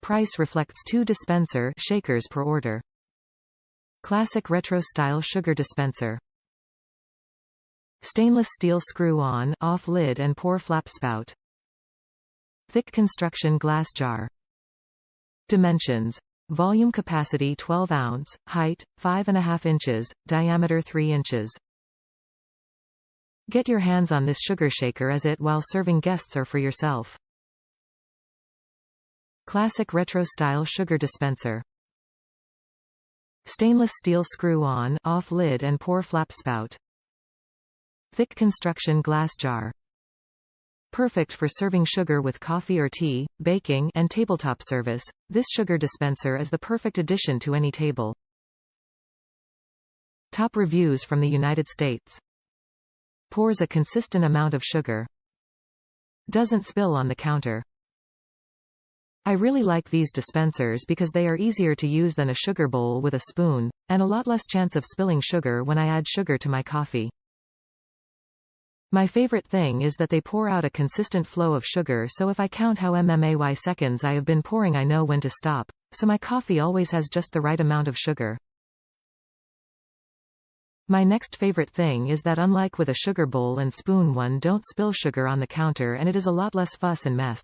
Price reflects 2 dispenser shakers per order. Classic retro-style sugar dispenser. Stainless steel screw-on, off lid and pour flap spout. Thick construction glass jar. Dimensions. Volume capacity 12 ounce, height, 5.5 inches, diameter 3 inches. Get your hands on this sugar shaker as it while serving guests or for yourself. Classic retro-style sugar dispenser. Stainless steel screw-on, off lid and pour flap spout. Thick construction glass jar. Perfect for serving sugar with coffee or tea, baking, and tabletop service. This sugar dispenser is the perfect addition to any table. Top reviews from the United States. Pours a consistent amount of sugar. Doesn't spill on the counter. I really like these dispensers because they are easier to use than a sugar bowl with a spoon, and a lot less chance of spilling sugar when I add sugar to my coffee. My favorite thing is that they pour out a consistent flow of sugar, so if I count how many seconds I have been pouring I know when to stop, so my coffee always has just the right amount of sugar. My next favorite thing is that unlike with a sugar bowl and spoon, one don't spill sugar on the counter and it is a lot less fuss and mess.